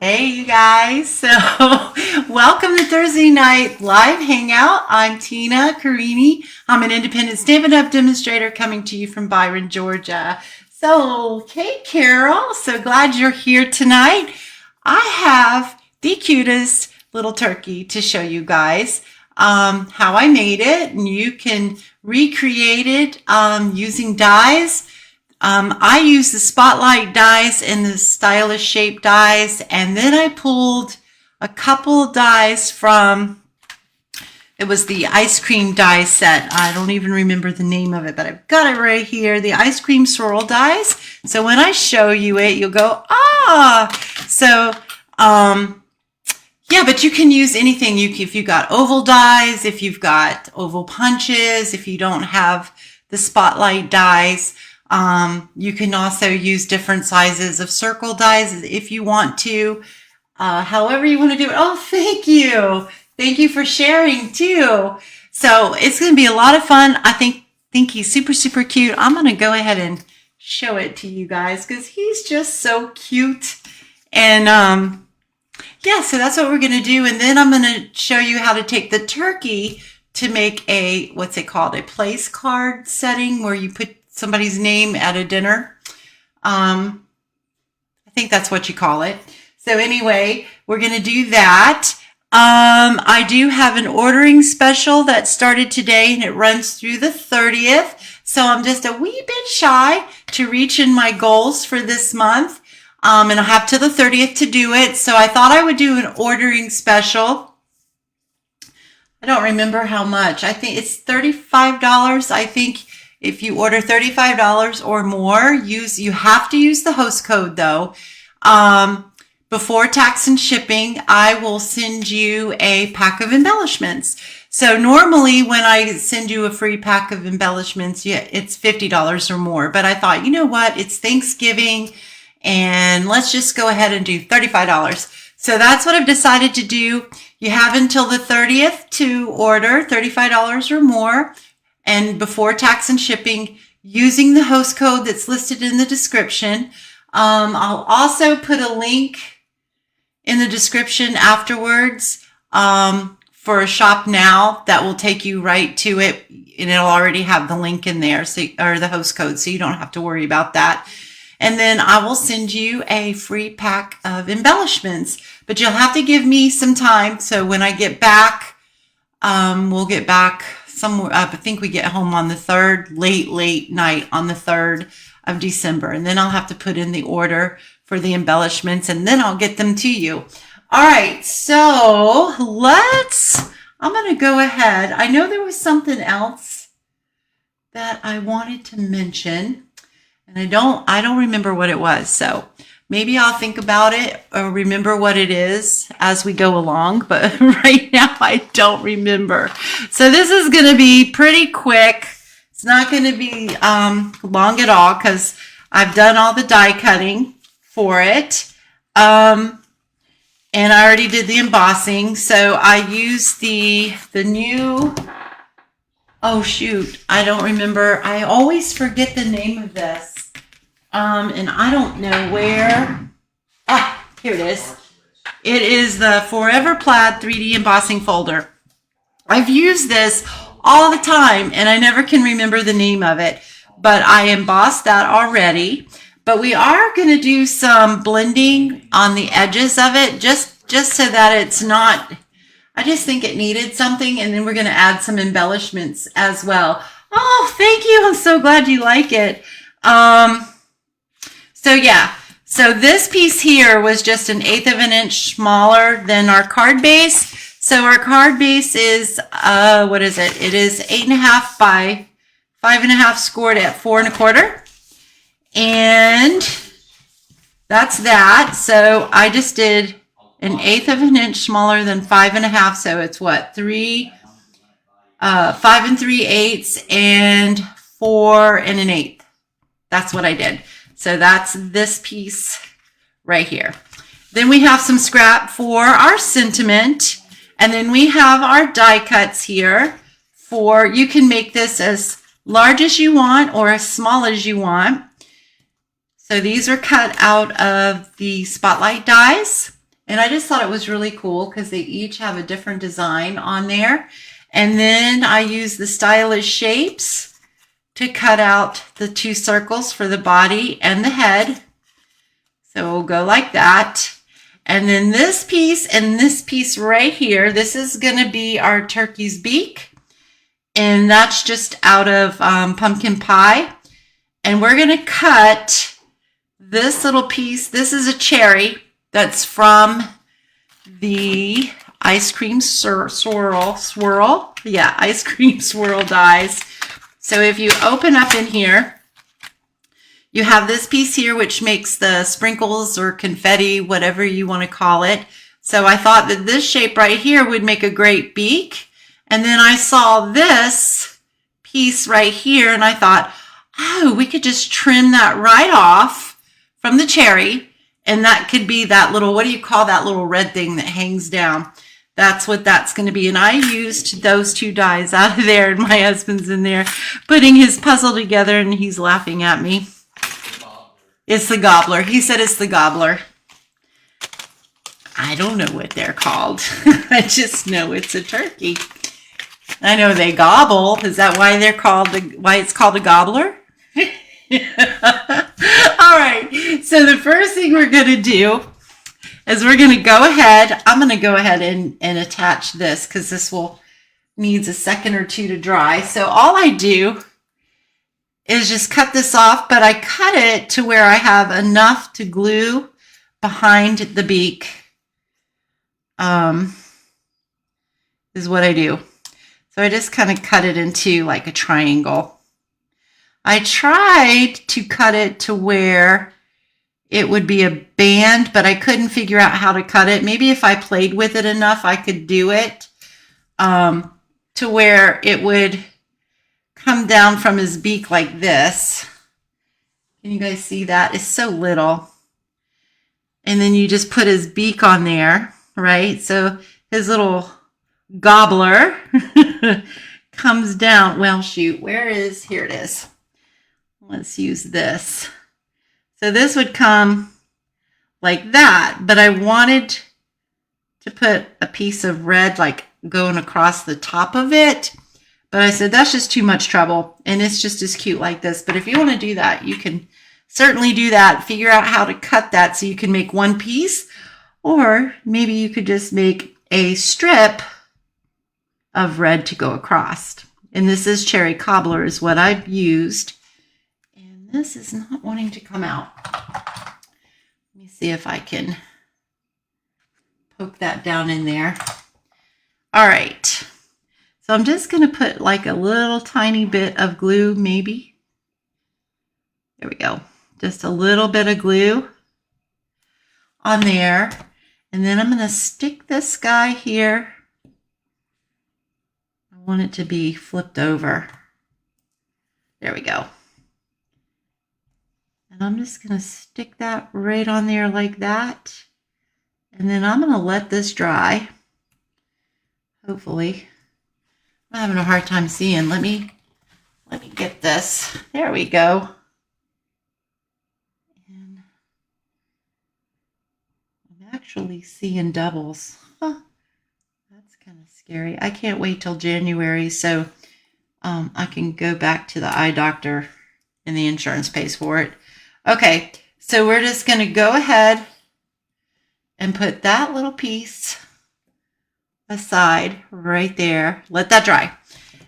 Hey, you guys. So, welcome to Thursday Night Live Hangout. I'm Tina Carini. I'm an independent Stampin' Up! Demonstrator coming to you from Byron, Georgia. So, hey, Carol. So glad you're here tonight. I have the cutest little turkey to show you guys how I made it. And you can recreate it using dies. I used the spotlight dies and the stylish shape dies, and then I pulled a couple dies from, it was the ice cream die set. I don't even remember the name of it, but I've got it right here, the ice cream swirl dies. So when I show you it, you'll go, ah! So, yeah, but you can use anything. If you've got oval dies, if you've got oval punches, if you don't have the spotlight dies, you can also use different sizes of circle dies if you want to, however you want to do it. Oh, thank you. Thank you for sharing too. So it's going to be a lot of fun. I think he's super, super cute. I'm going to go ahead and show it to you guys because he's just so cute. And, yeah, so that's what we're going to do. And then I'm going to show you how to take the turkey to make a, what's it called? A place card setting where you put somebody's name at a dinner. I think that's what you call it. So anyway, we're going to do that. I do have an ordering special that started today and it runs through the 30th. So I'm just a wee bit shy to reach in my goals for this month. And I have till the 30th to do it. So I thought I would do an ordering special. I don't remember how much. I think it's $35. I think if you order $35 or more, you have to use the host code though. Before tax and shipping, I will send you a pack of embellishments. So normally when I send you a free pack of embellishments, yeah, it's $50 or more. But I thought, you know what? It's Thanksgiving and let's just go ahead and do $35. So that's what I've decided to do. You have until the 30th to order $35 or more. And before tax and shipping, using the host code that's listed in the description. I'll also put a link in the description afterwards for a shop now that will take you right to it, and it'll already have the link in there, so, or the host code, so you don't have to worry about that. And then I will send you a free pack of embellishments, but you'll have to give me some time. So when I get back, we'll get back somewhere, I think we get home on the 3rd, late night on the 3rd of December. And then I'll have to put in the order for the embellishments and then I'll get them to you. All right, so I'm going to go ahead. I know there was something else that I wanted to mention and I don't remember what it was. So maybe I'll think about it or remember what it is as we go along, but right now I don't remember. So this is going to be pretty quick. It's not going to be long at all because I've done all the die cutting for it. And I already did the embossing. So I used the new, oh shoot, I don't remember. I always forget the name of this. And I don't know where. Ah, here it is. It is the Forever Plaid 3D embossing folder. I've used this all the time and I never can remember the name of it, but I embossed that already. But we are going to do some blending on the edges of it just so that it's not, I just think it needed something, and then we're going to add some embellishments as well. Oh, thank you. I'm so glad you like it. So yeah, so this piece here was just 1/8 of an inch smaller than our card base. So our card base is, what is it? It is 8.5 by 5.5 scored at 4 1/4. And that's that. So I just did 1/8 of an inch smaller than 5.5. So it's what? 5 3/8 and 4 1/8. That's what I did. So that's this piece right here. Then we have some scrap for our sentiment. And then we have our die cuts here for, you can make this as large as you want or as small as you want. So these are cut out of the spotlight dies. And I just thought it was really cool because they each have a different design on there. And then I use the stylish shapes to cut out the 2 circles for the body and the head. So we'll go like that. And then this piece and this piece right here, this is going to be our turkey's beak. And that's just out of pumpkin pie. And we're going to cut this little piece. This is a cherry that's from the ice cream swirl. Yeah, ice cream swirl dies. So if you open up in here, you have this piece here, which makes the sprinkles or confetti, whatever you want to call it. So I thought that this shape right here would make a great beak. And then I saw this piece right here and I thought, oh, we could just trim that right off from the cherry. And that could be that little, what do you call that little red thing that hangs down? That's what that's going to be. And I used those 2 dies out of there, and my husband's in there putting his puzzle together and he's laughing at me. It's the gobbler. He said it's the gobbler. I don't know what they're called. I just know it's a turkey. I know they gobble. Is that why they're called why it's called a gobbler? All right. So the first thing we're going to do is we're going to go ahead. I'm going to go ahead and attach this because this will needs a second or 2 to dry. So all I do is just cut this off, but I cut it to where I have enough to glue behind the beak. Is what I do. So I just kind of cut it into like a triangle. I tried to cut it to where it would be a band, but I couldn't figure out how to cut it. Maybe if I played with it enough, I could do it to where it would come down from his beak like this. Can you guys see that? It's so little. And then you just put his beak on there, right? So his little gobbler comes down. Well, shoot, where is, here it is. Let's use this. So this would come like that, but I wanted to put a piece of red like going across the top of it. But I said, that's just too much trouble. And it's just as cute like this. But if you want to do that, you can certainly do that. Figure out how to cut that so you can make one piece. Or maybe you could just make a strip of red to go across. And this is cherry cobbler is what I've used. And this is not wanting to come out. Let me see if I can poke that down in there. All right. So I'm just going to put like a little tiny bit of glue, maybe. There we go. Just a little bit of glue on there. And then I'm going to stick this guy here. I want it to be flipped over. There we go. And I'm just going to stick that right on there like that. And then I'm going to let this dry. Hopefully. I'm having a hard time seeing. Let me get this. There we go. And I'm actually seeing doubles. Huh. That's kind of scary. I can't wait till January so I can go back to the eye doctor and the insurance pays for it. Okay, so we're just going to go ahead and put that little piece aside right there. Let that dry.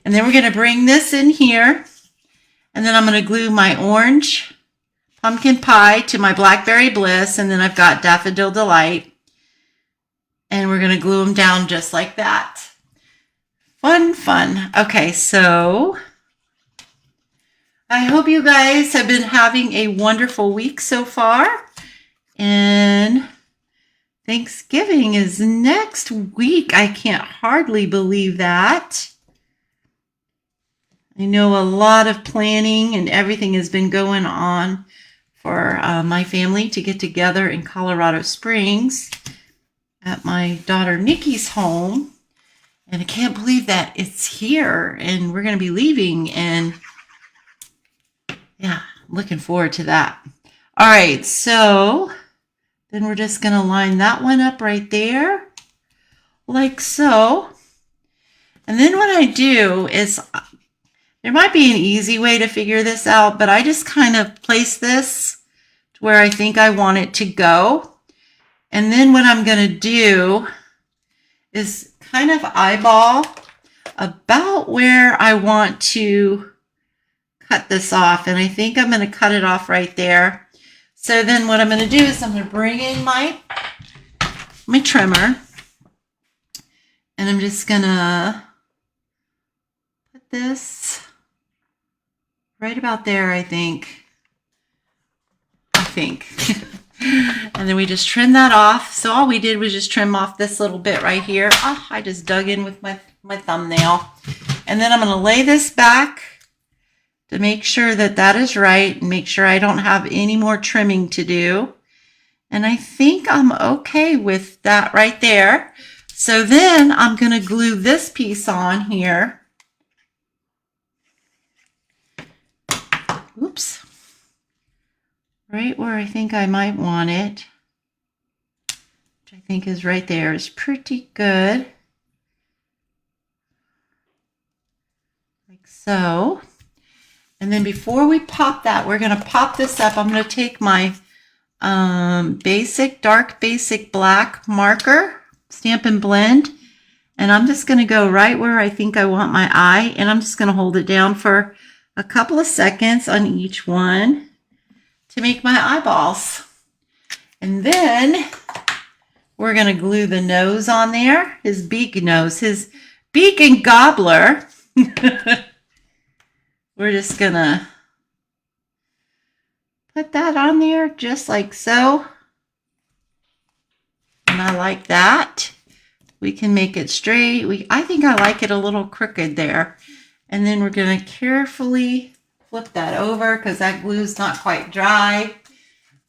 And then we're going to bring this in here. And then I'm going to glue my orange pumpkin pie to my blackberry bliss. And then I've got daffodil delight. And we're going to glue them down just like that. Fun, fun. Okay, so I hope you guys have been having a wonderful week so far. And Thanksgiving is next week. I can't hardly believe that. I know a lot of planning and everything has been going on for my family to get together in Colorado Springs at my daughter Nikki's home. And I can't believe that it's here and we're going to be leaving. And yeah, I'm looking forward to that. All right, so Then we're just going to line that one up right there, like so. And then what I do is, there might be an easy way to figure this out, but I just kind of place this to where I think I want it to go. And then what I'm going to do is kind of eyeball about where I want to cut this off. And I think I'm going to cut it off right there. So then what I'm going to do is I'm going to bring in my trimmer, and I'm just going to put this right about there, I think. And then we just trim that off. So all we did was just trim off this little bit right here. Oh, I just dug in with my thumbnail. And then I'm going to lay this back to make sure that that is right and make sure I don't have any more trimming to do. And I think I'm okay with that right there. So then I'm going to glue this piece on here. Oops. Right where I think I might want it, which I think is right there, is pretty good. Like so. And then before we pop that, we're going to pop this up. I'm going to take my dark basic black marker, Stampin' Blend, and I'm just going to go right where I think I want my eye, and I'm just going to hold it down for a couple of seconds on each one to make my eyeballs. And then we're going to glue the nose on there, his beak nose, his beak and gobbler. We're just going to put that on there just like so. And I like that. We can make it straight. I think I like it a little crooked there. And then we're going to carefully flip that over because that glue's not quite dry.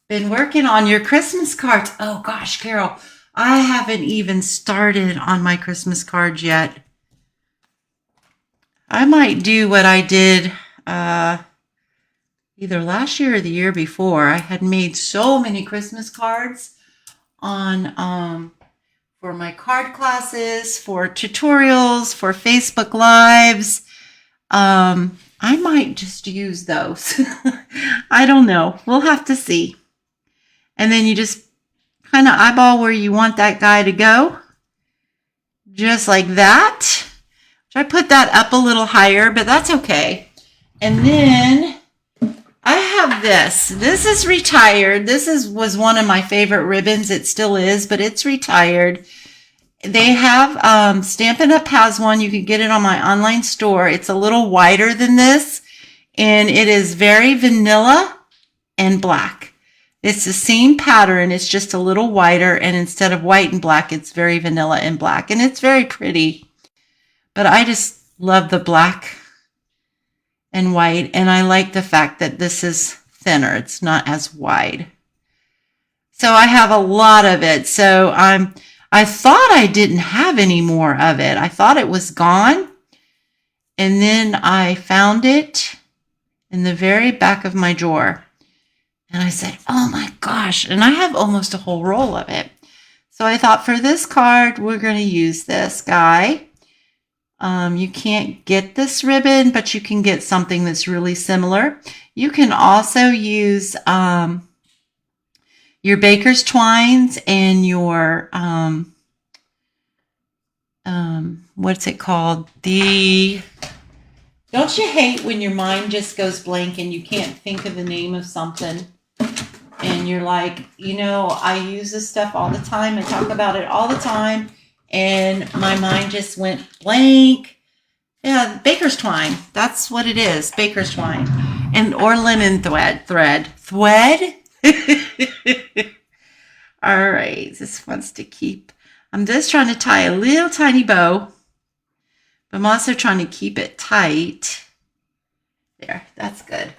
Been working on your Christmas cards. Oh gosh, Carol, I haven't even started on my Christmas cards yet. I might do what I did either last year or the year before. I had made so many Christmas cards on for my card classes, for tutorials, for Facebook Lives. I might just use those. I don't know. We'll have to see. And then you just kind of eyeball where you want that guy to go. Just like that. I put that up a little higher, but that's okay. And then I have this. This is retired. This was one of my favorite ribbons. It still is, but it's retired. They have, Stampin' Up! Has one. You can get it on my online store. It's a little wider than this, and it is very vanilla and black. It's the same pattern. It's just a little wider, and instead of white and black, it's very vanilla and black, and it's very pretty. But I just love the black and white, and I like the fact that this is thinner. It's not as wide. So I have a lot of it. So I thought I didn't have any more of it. I thought it was gone. And then I found it in the very back of my drawer. And I said, oh my gosh. And I have almost a whole roll of it. So I thought for this card, we're going to use this guy. You can't get this ribbon, but you can get something that's really similar. You can also use your baker's twines and your, what's it called? Don't you hate when your mind just goes blank and you can't think of the name of something? And you're like, you know, I use this stuff all the time. I talk about it all the time. And my mind just went blank. Yeah, baker's twine. That's what it is. Baker's twine. Or linen thread. All right. This wants to keep. I'm just trying to tie a little tiny bow. But I'm also trying to keep it tight. There. That's good.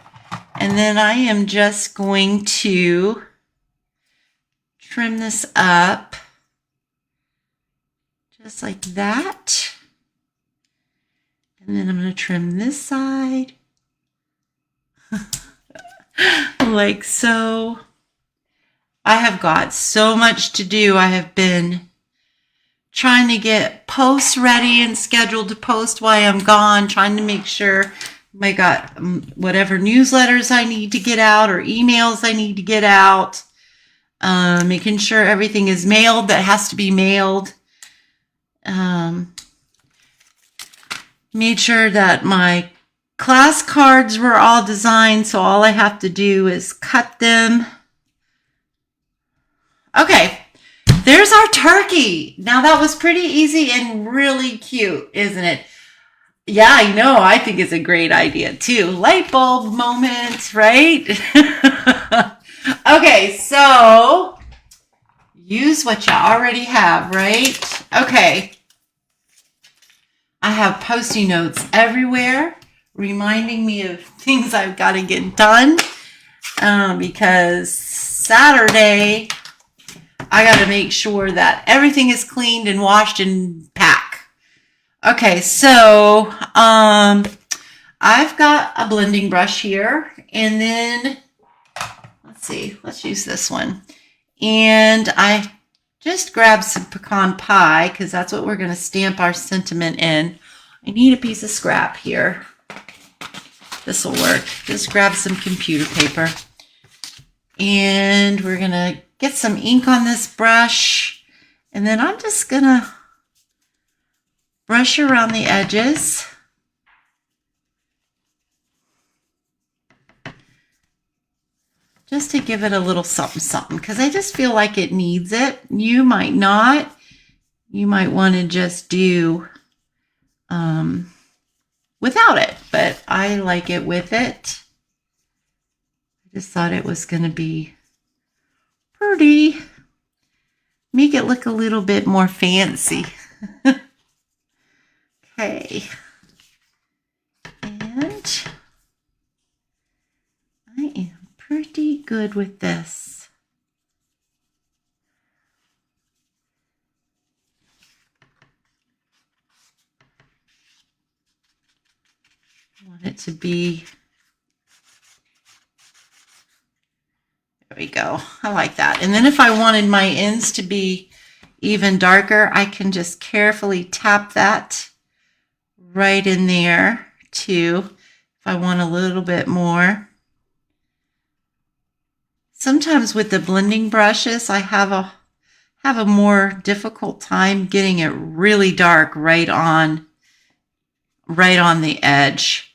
And then I am just going to trim this up. Just like that. And then I'm going to trim this side. Like so. I have got so much to do. I have been trying to get posts ready and scheduled to post while I'm gone, trying to make sure I got whatever newsletters I need to get out or emails I need to get out, making sure everything is mailed that has to be mailed. Made sure that my class cards were all designed, so all I have to do is cut them. Okay, there's our turkey. Now that was pretty easy and really cute, isn't it? Yeah, I know. I think it's a great idea too. Light bulb moment, right? Okay, so use what you already have, right? Okay. I have Post-it notes everywhere, reminding me of things I've got to get done, because Saturday, I got to make sure that everything is cleaned and washed and packed. Okay, so I've got a blending brush here, and then, let's see, let's use this one. And I just grab some pecan pie because that's what we're going to stamp our sentiment in. I need a piece of scrap here. This will work. Just grab some computer paper. And we're going to get some ink on this brush. And then I'm just going to brush around the edges. Just to give it a little something something, because I just feel like it needs it. You might not. You might want to just do without it, but I like it with it. I just thought it was going to be pretty. Make it look a little bit more fancy. Okay. And I am pretty good with this. I want it to be, there we go. I like that. And then if I wanted my ends to be even darker, I can just carefully tap that right in there too, if I want a little bit more. Sometimes with the blending brushes, I have a more difficult time getting it really dark right on the edge.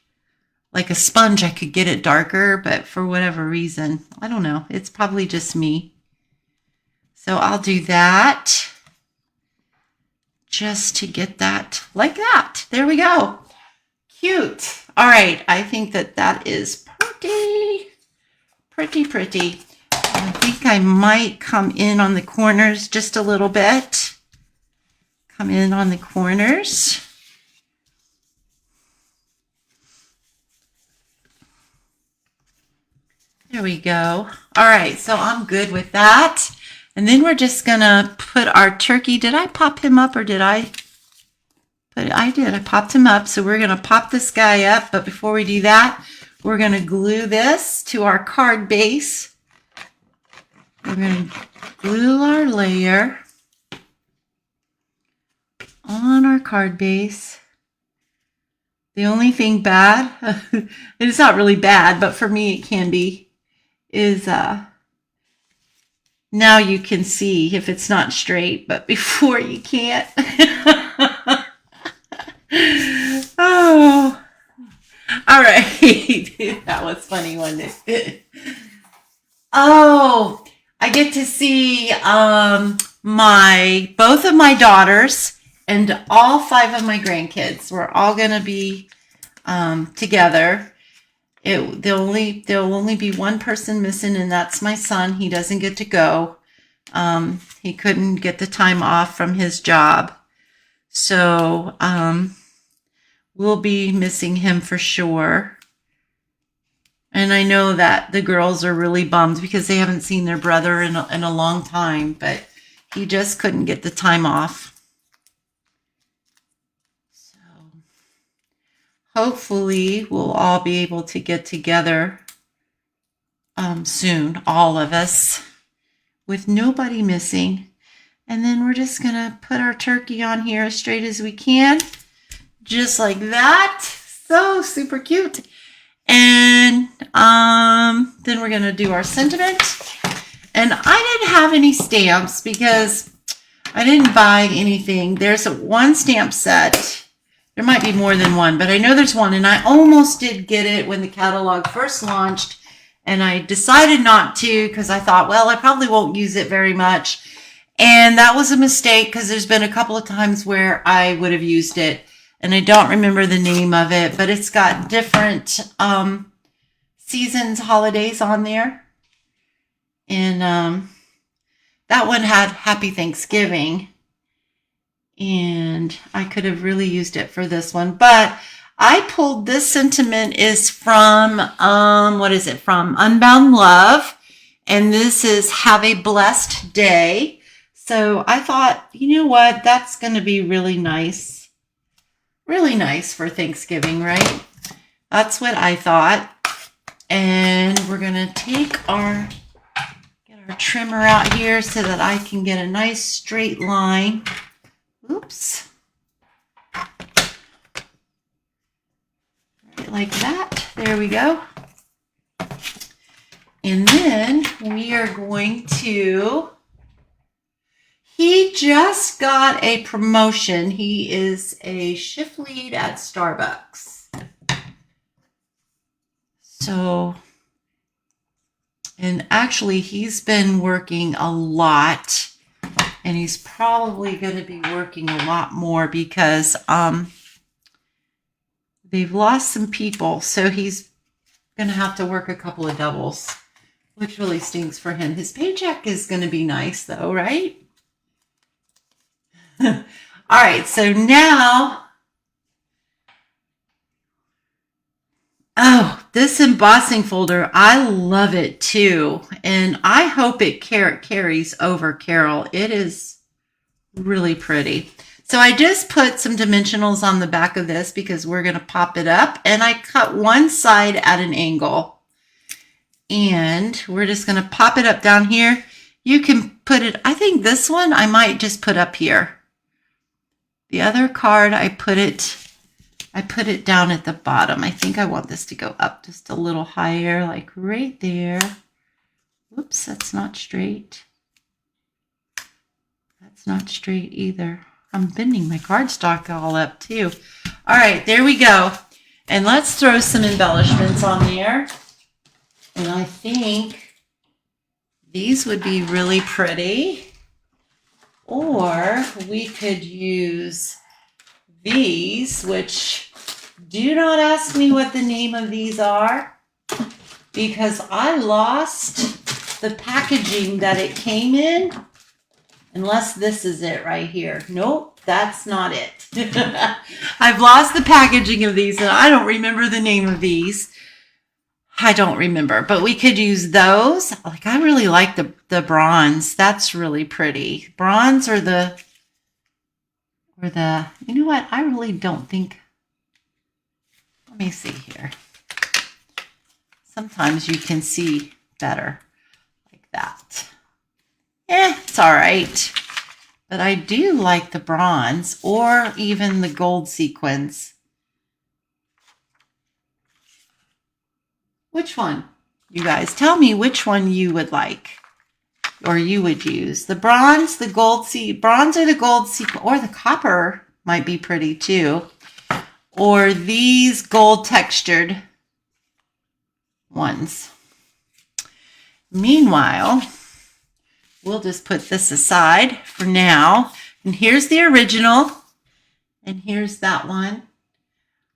Like a sponge, I could get it darker, but for whatever reason, I don't know. It's probably just me. So I'll do that just to get that like that. There we go. Cute. All right. I think that is pretty. I think I might come in on the corners just a little bit. Come in on the corners. There we go. All right, so I'm good with that. And then we're just gonna put our turkey. Did I pop him up or did I? But I did, I popped him up. So we're gonna pop this guy up. But before we do that, we're gonna glue this to our card base. We're gonna glue our layer on our card base. The only thing bad, it's not really bad, but for me it can be, is now you can see if it's not straight, but before you can't. Oh, all right. That was funny, wasn't it? Oh, I get to see both of my daughters and all 5 of my grandkids. We're all going to be together. There'll only be one person missing, and that's my son. He doesn't get to go. He couldn't get the time off from his job. So we'll be missing him for sure. And I know that the girls are really bummed because they haven't seen their brother in a long time, but he just couldn't get the time off. So hopefully we'll all be able to get together soon, all of us. with nobody missing. And then we're just gonna put our turkey on here as straight as we can, just like that. So super cute. And then we're gonna do our sentiment. And I didn't have any stamps because I didn't buy anything. There's one stamp set. There might be more than one, but I know there's one, and I almost did get it when the catalog first launched, and I decided not to because I thought, well, I probably won't use it very much. And that was a mistake because there's been a couple of times where I would have used it, and I don't remember the name of it, but it's got different seasons, holidays on there. And that one had Happy Thanksgiving, and I could have really used it for this one. But I pulled this sentiment is from, what is it? From Unbound Love. And this is Have a Blessed Day. So I thought, you know what? That's going to be really nice. Really nice for Thanksgiving, right? That's what I thought. And we're going to take our trimmer out here so that I can get a nice straight line. Oops. Right like that. There we go. And then we are going to, he just got a promotion. He is a shift lead at Starbucks. So, and actually he's been working a lot, and he's probably going to be working a lot more because they've lost some people. So he's going to have to work a couple of doubles, which really stinks for him. His paycheck is going to be nice though, right? All right, so now, oh, this embossing folder, I love it too. And I hope it carries over, Carol. It is really pretty. So I just put some dimensionals on the back of this because we're going to pop it up. And I cut one side at an angle. And we're just going to pop it up down here. You can put it, I think this one I might just put up here. The other card, I put it down at the bottom. I think I want this to go up just a little higher, like right there. Whoops, that's not straight. That's not straight either. I'm bending my cardstock all up too. All right, there we go. And let's throw some embellishments on there. And I think these would be really pretty. Or we could use these, which do not ask me what the name of these are, because I lost the packaging that it came in, unless this is it right here. Nope, that's not it. I've lost the packaging of these, and I don't remember the name of these. I don't remember, but we could use those. Like, I really like the bronze. That's really pretty. Bronze or the, you know what? I really don't think, let me see here. Sometimes you can see better like that. It's all right. But I do like the bronze or even the gold sequins. Which one? You guys tell me which one you would like or you would use. The bronze, the gold bronze or the gold sequin, or the copper might be pretty too. Or these gold textured ones. Meanwhile, we'll just put this aside for now. And here's the original. And here's that one.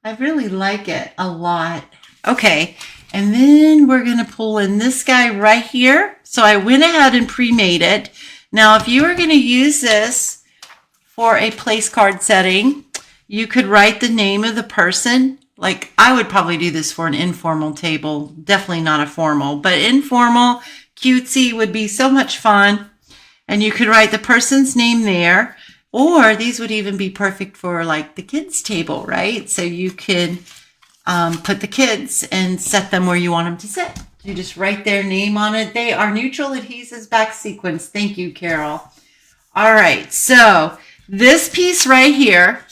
I really like it a lot. Okay. And then we're going to pull in this guy right here. So I went ahead and pre-made it. Now, if you were going to use this for a place card setting, you could write the name of the person. Like, I would probably do this for an informal table. Definitely not a formal, but informal, cutesy would be so much fun. And you could write the person's name there. Or these would even be perfect for like the kids' table, right? So you could put the kids and set them where you want them to sit. You just write their name on it. They are neutral adhesives back sequence. Thank you, Carol. All right, so this piece right here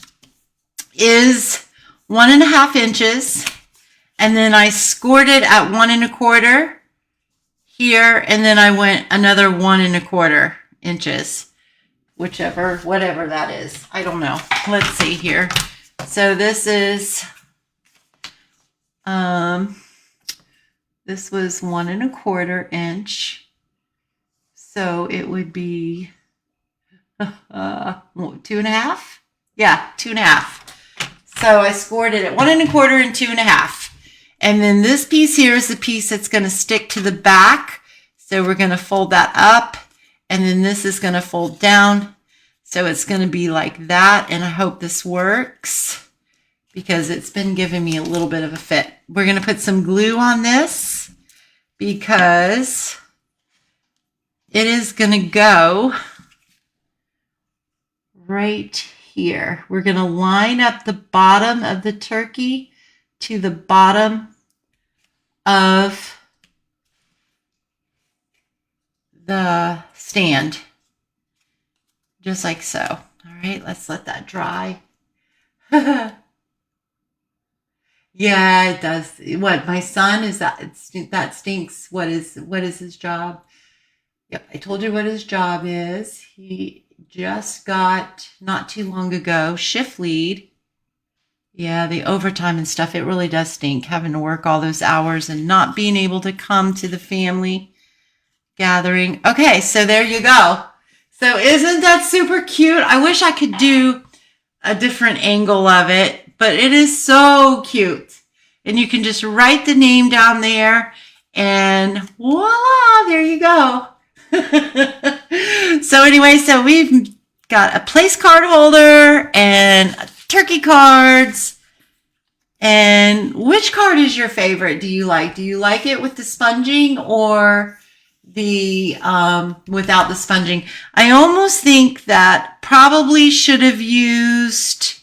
is 1.5 inches, and then I scored it at 1 1/4 here, and then I went another 1 1/4 inches, whatever that is. I don't know. Let's see here. So this is, this was 1 1/4 inch. So it would be 2.5. Yeah, 2.5. So I scored it at 1 1/4 and 2.5. And then this piece here is the piece that's going to stick to the back. So we're going to fold that up, and then this is going to fold down. So it's going to be like that. And I hope this works because it's been giving me a little bit of a fit. We're going to put some glue on this because it is going to go right here. We're going to line up the bottom of the turkey to the bottom of the stand, just like so. All right, let's let that dry. Yeah, it does. What, my son is that stinks. What is his job? Yep, I told you what his job is. He just got, not too long ago, shift lead. Yeah, the overtime and stuff, it really does stink, having to work all those hours and not being able to come to the family gathering. Okay, so there you go. So isn't that super cute? I wish I could do a different angle of it, but it is so cute. And you can just write the name down there and voila, there you go. So anyway, so we've got a place card holder and turkey cards. And which card is your favorite? Do you like it with the sponging or the without the sponging? I almost think that probably should have used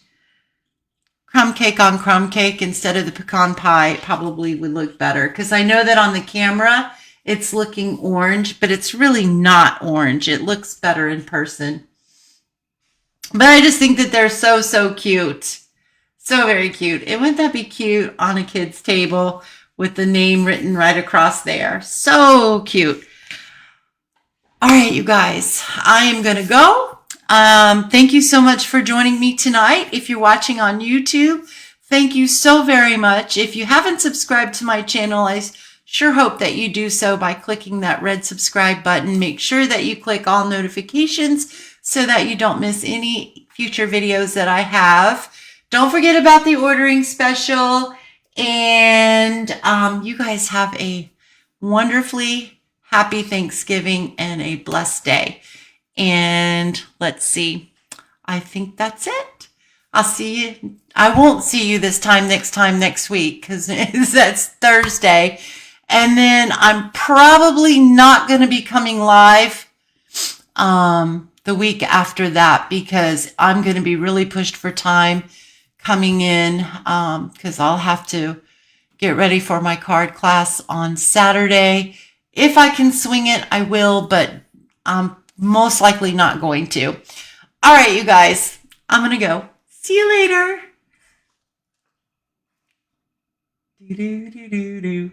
crumb cake on crumb cake instead of the pecan pie. It probably would look better because I know that on the camera it's looking orange, but it's really not orange. It looks better in person. But I just think that they're so cute. So very cute. And wouldn't that be cute on a kid's table with the name written right across there? So cute. All right, you guys, I am going to go. Thank you so much for joining me tonight. If you're watching on YouTube, thank you so very much. If you haven't subscribed to my channel, I sure hope that you do so by clicking that red subscribe button. Make sure that you click all notifications so that you don't miss any future videos that I have. Don't forget about the ordering special. And you guys have a wonderfully happy Thanksgiving and a blessed day. And let's see. I think that's it. I'll see you. I won't see you this time next week because that's Thursday. And then I'm probably not going to be coming live the week after that because I'm going to be really pushed for time coming in because I'll have to get ready for my card class on Saturday. If I can swing it, I will, but I'm most likely not going to. All right, you guys, I'm going to go. See you later. Do, do, do, do, do.